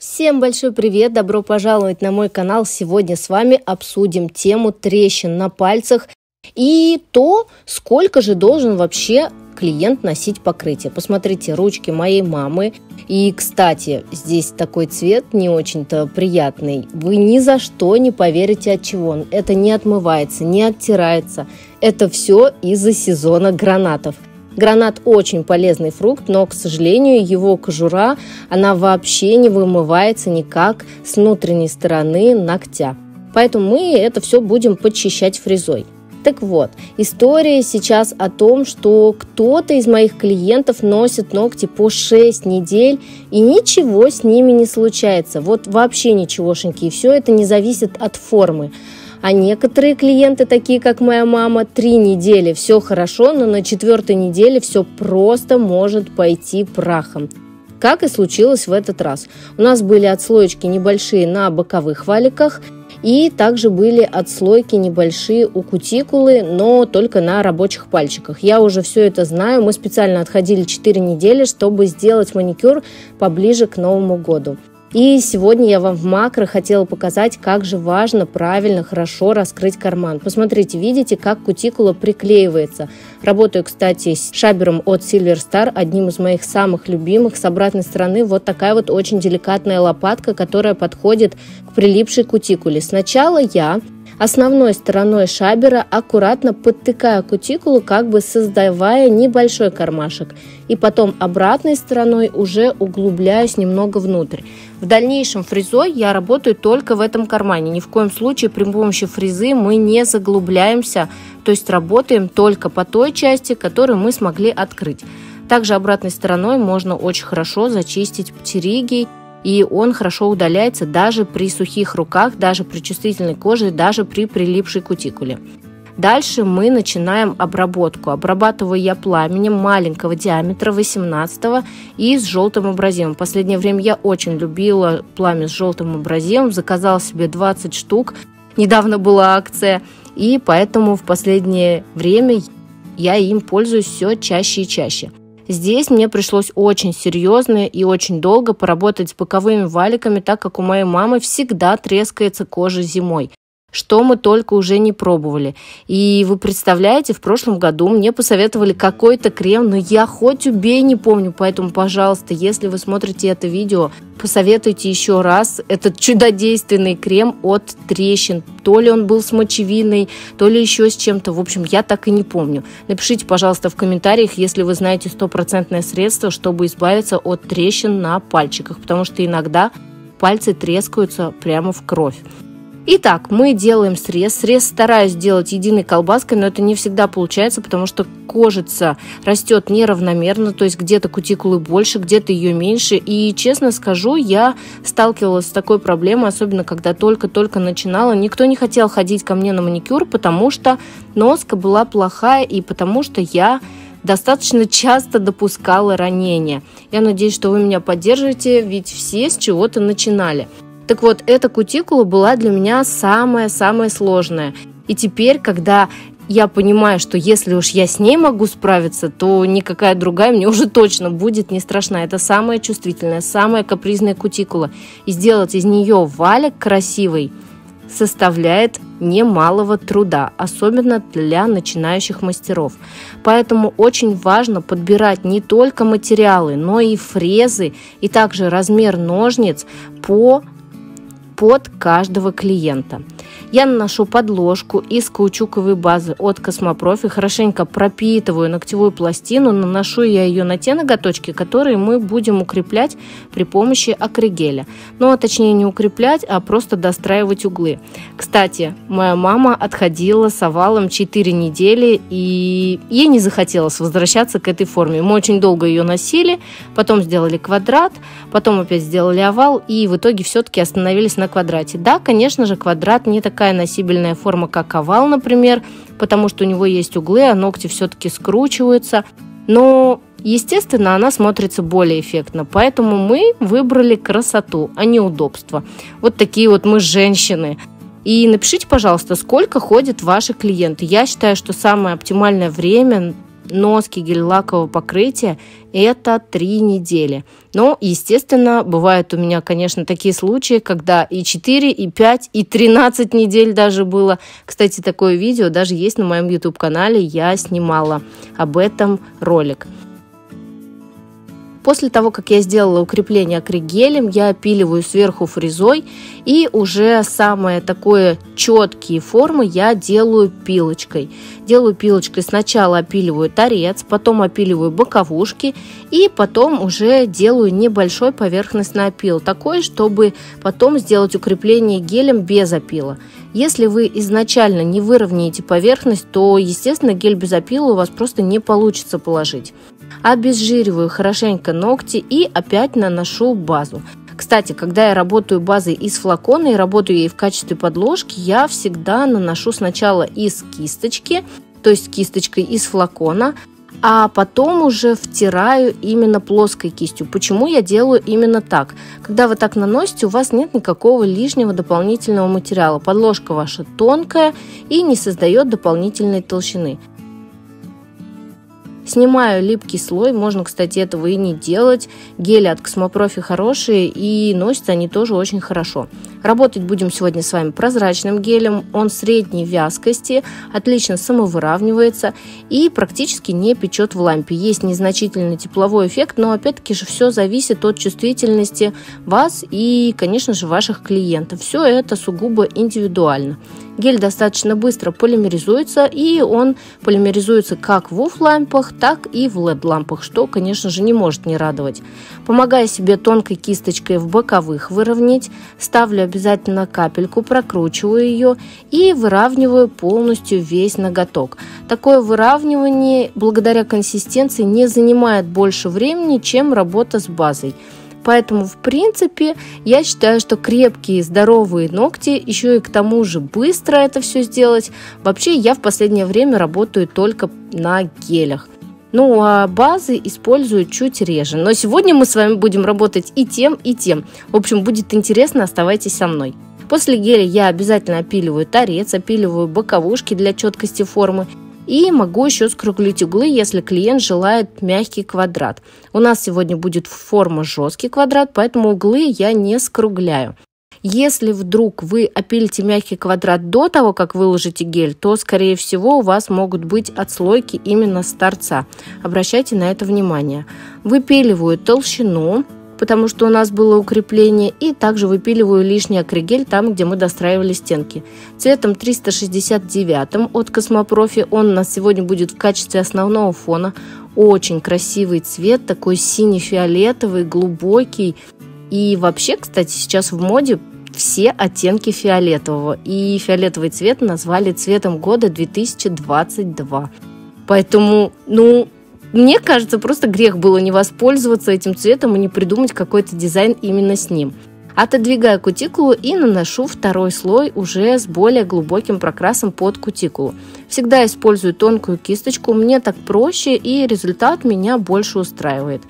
Всем большой привет! Добро пожаловать на мой канал! Сегодня с вами обсудим тему трещин на пальцах и то, сколько же должен вообще клиент носить покрытие. Посмотрите, ручки моей мамы. И, кстати, здесь такой цвет не очень-то приятный. Вы ни за что не поверите, от чего он. Это не отмывается, не оттирается. Это все из-за сезона гранатов. Гранат очень полезный фрукт, но, к сожалению, его кожура, она вообще не вымывается никак с внутренней стороны ногтя. Поэтому мы это все будем подчищать фрезой. Так вот, история сейчас о том, что кто-то из моих клиентов носит ногти по 6 недель и ничего с ними не случается. Вот вообще ничегошеньки. И все это не зависит от формы. А некоторые клиенты, такие как моя мама, 3 недели все хорошо, но на 4-й неделе все просто может пойти прахом. Как и случилось в этот раз. У нас были отслоечки небольшие на боковых валиках, и также были отслойки небольшие у кутикулы, но только на рабочих пальчиках. Я уже все это знаю, мы специально отходили 4 недели, чтобы сделать маникюр поближе к Новому году. И сегодня я вам в макро хотела показать, как же важно правильно, хорошо раскрыть карман. Посмотрите, видите, как кутикула приклеивается. Работаю, кстати, с шабером от Silver Star, одним из моих самых любимых. С обратной стороны вот такая вот очень деликатная лопатка, которая подходит к прилипшей кутикуле. Сначала я основной стороной шабера аккуратно подтыкаю кутикулу, как бы создавая небольшой кармашек. И потом обратной стороной уже углубляюсь немного внутрь. В дальнейшем фрезой я работаю только в этом кармане. Ни в коем случае при помощи фрезы мы не заглубляемся, то есть работаем только по той части, которую мы смогли открыть. Также обратной стороной можно очень хорошо зачистить птеригий, и он хорошо удаляется даже при сухих руках, даже при чувствительной коже, даже при прилипшей кутикуле. Дальше мы начинаем обработку. Обрабатываю я пламенем маленького диаметра, 18 и с желтым абразивом. В последнее время я очень любила пламя с желтым абразивом, заказала себе 20 штук. Недавно была акция, и поэтому в последнее время я им пользуюсь все чаще и чаще. Здесь мне пришлось очень серьезно и очень долго поработать с боковыми валиками, так как у моей мамы всегда трескается кожа зимой, что мы только уже не пробовали. И вы представляете, в прошлом году мне посоветовали какой-то крем, но я хоть убей не помню, поэтому, пожалуйста, если вы смотрите это видео, посоветуйте еще раз этот чудодейственный крем от трещин. То ли он был с мочевиной, то ли еще с чем-то. В общем, я так и не помню. Напишите, пожалуйста, в комментариях, если вы знаете 100% средство, чтобы избавиться от трещин на пальчиках, потому что иногда пальцы трескаются прямо в кровь. Итак, мы делаем срез. Срез стараюсь делать единой колбаской, но это не всегда получается, потому что кожица растет неравномерно, то есть где-то кутикулы больше, где-то ее меньше. И, честно скажу, я сталкивалась с такой проблемой, особенно когда только-только начинала. Никто не хотел ходить ко мне на маникюр, потому что носка была плохая и потому что я достаточно часто допускала ранения. Я надеюсь, что вы меня поддержите, ведь все с чего-то начинали. Так вот, эта кутикула была для меня самая-самая сложная. И теперь, когда я понимаю, что если уж я с ней могу справиться, то никакая другая мне уже точно будет не страшна. Это самая чувствительная, самая капризная кутикула. И сделать из нее валик красивый составляет немалого труда, особенно для начинающих мастеров. Поэтому очень важно подбирать не только материалы, но и фрезы, и также размер ножниц под каждого клиента. Я наношу подложку из каучуковой базы от Космопрофи, хорошенько пропитываю ногтевую пластину, наношу я ее на те ноготочки, которые мы будем укреплять при помощи акригеля. Ну, точнее не укреплять, а просто достраивать углы. Кстати, моя мама отходила с овалом 4 недели, и ей не захотелось возвращаться к этой форме. Мы очень долго ее носили, потом сделали квадрат, потом опять сделали овал, и в итоге все-таки остановились на квадрате. Да, конечно же, квадрат не такая носибельная форма, как овал, например, потому что у него есть углы, а ногти все-таки скручиваются. Но, естественно, она смотрится более эффектно. Поэтому мы выбрали красоту, а не удобство. Вот такие вот мы женщины. И напишите, пожалуйста, сколько ходят ваши клиенты. Я считаю, что самое оптимальное время носки гель-лакового покрытия – это 3 недели. Но, естественно, бывают у меня, конечно, такие случаи, когда и 4, и 5, и 13 недель даже было. Кстати, такое видео даже есть на моем YouTube-канале, я снимала об этом ролик. После того, как я сделала укрепление акригелем, я опиливаю сверху фрезой, и уже самые такие четкие формы я делаю пилочкой. Делаю пилочкой, сначала опиливаю торец, потом опиливаю боковушки, и потом уже делаю небольшой поверхностный опил, такой, чтобы потом сделать укрепление гелем без опила. Если вы изначально не выровняете поверхность, то, естественно, гель без опила у вас просто не получится положить. Обезжириваю хорошенько ногти и опять наношу базу. Кстати, когда я работаю базой из флакона и работаю ей в качестве подложки, я всегда наношу сначала из кисточки, то есть кисточкой из флакона, а потом уже втираю именно плоской кистью. Почему я делаю именно так? Когда вы так наносите, у вас нет никакого лишнего дополнительного материала. Подложка ваша тонкая и не создает дополнительной толщины. Снимаю липкий слой, можно, кстати, этого и не делать. Гели от Космопрофи хорошие и носятся они тоже очень хорошо. Работать будем сегодня с вами прозрачным гелем. Он средней вязкости, отлично самовыравнивается и практически не печет в лампе. Есть незначительный тепловой эффект, но опять-таки же все зависит от чувствительности вас и, конечно же, ваших клиентов. Все это сугубо индивидуально. Гель достаточно быстро полимеризуется, и он полимеризуется как в лампах, так и в LED-лампах, что, конечно же, не может не радовать. Помогая себе тонкой кисточкой в боковых выровнять, ставлю обязательно капельку, прокручиваю ее и выравниваю полностью весь ноготок. Такое выравнивание, благодаря консистенции, не занимает больше времени, чем работа с базой. Поэтому, в принципе, я считаю, что крепкие, здоровые ногти, еще и к тому же быстро это все сделать. Вообще, я в последнее время работаю только на гелях. Ну, а базы использую чуть реже. Но сегодня мы с вами будем работать и тем, и тем. В общем, будет интересно, оставайтесь со мной. После геля я обязательно опиливаю торец, опиливаю боковушки для четкости формы. И могу еще скруглить углы, если клиент желает мягкий квадрат. У нас сегодня будет форма жесткий квадрат, поэтому углы я не скругляю. Если вдруг вы опилите мягкий квадрат до того, как выложите гель, то, скорее всего, у вас могут быть отслойки именно с торца. Обращайте на это внимание. Выпиливаю толщину, потому что у нас было укрепление, и также выпиливаю лишний акригель там, где мы достраивали стенки. Цветом 369 от Космопрофи, он у нас сегодня будет в качестве основного фона. Очень красивый цвет, такой синий-фиолетовый, глубокий. И вообще, кстати, сейчас в моде все оттенки фиолетового. И фиолетовый цвет назвали цветом года 2022. Поэтому, мне кажется, просто грех было не воспользоваться этим цветом и не придумать какой-то дизайн именно с ним. Отодвигаю кутикулу и наношу второй слой уже с более глубоким прокрасом под кутикулу. Всегда использую тонкую кисточку, мне так проще и результат меня больше устраивает.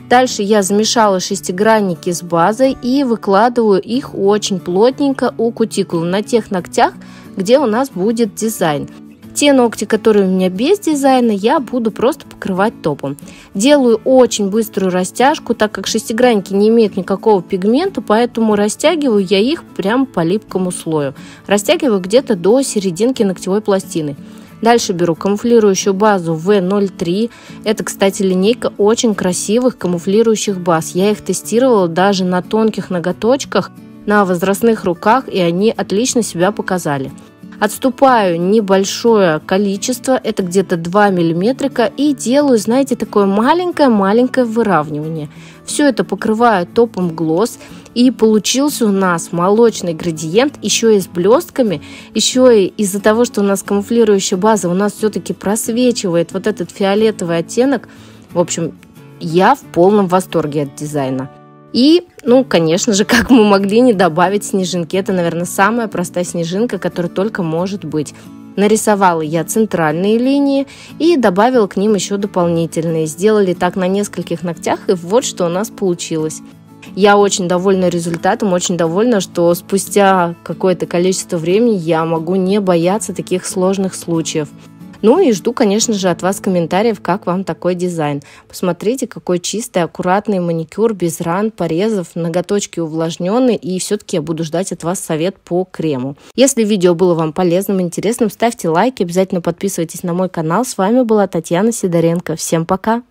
Дальше я замешала шестигранники с базой и выкладываю их очень плотненько у кутикулы на тех ногтях, где у нас будет дизайн. Те ногти, которые у меня без дизайна, я буду просто покрывать топом. Делаю очень быструю растяжку, так как шестигранники не имеют никакого пигмента, поэтому растягиваю я их прям по липкому слою. Растягиваю где-то до серединки ногтевой пластины. Дальше беру камуфлирующую базу V03. Это, кстати, линейка очень красивых камуфлирующих баз. Я их тестировала даже на тонких ноготочках, на возрастных руках, и они отлично себя показали. Отступаю небольшое количество, это где-то 2 мм, и делаю, знаете, такое маленькое-маленькое выравнивание. Все это покрываю топом глосс, и получился у нас молочный градиент, еще и с блестками, еще и из-за того, что у нас камуфлирующая база, у нас все-таки просвечивает вот этот фиолетовый оттенок. В общем, я в полном восторге от дизайна. И, конечно же, как мы могли не добавить снежинки. Это, наверное, самая простая снежинка, которая только может быть. Нарисовала я центральные линии и добавила к ним еще дополнительные. Сделали так на нескольких ногтях, и вот что у нас получилось. Я очень довольна результатом, очень довольна, что спустя какое-то количество времени я могу не бояться таких сложных случаев. Ну и жду, конечно же, от вас комментариев, как вам такой дизайн. Посмотрите, какой чистый, аккуратный маникюр, без ран, порезов, ноготочки увлажненные, и все-таки я буду ждать от вас совет по крему. Если видео было вам полезным, интересным, ставьте лайки, обязательно подписывайтесь на мой канал. С вами была Татьяна Сидоренко. Всем пока!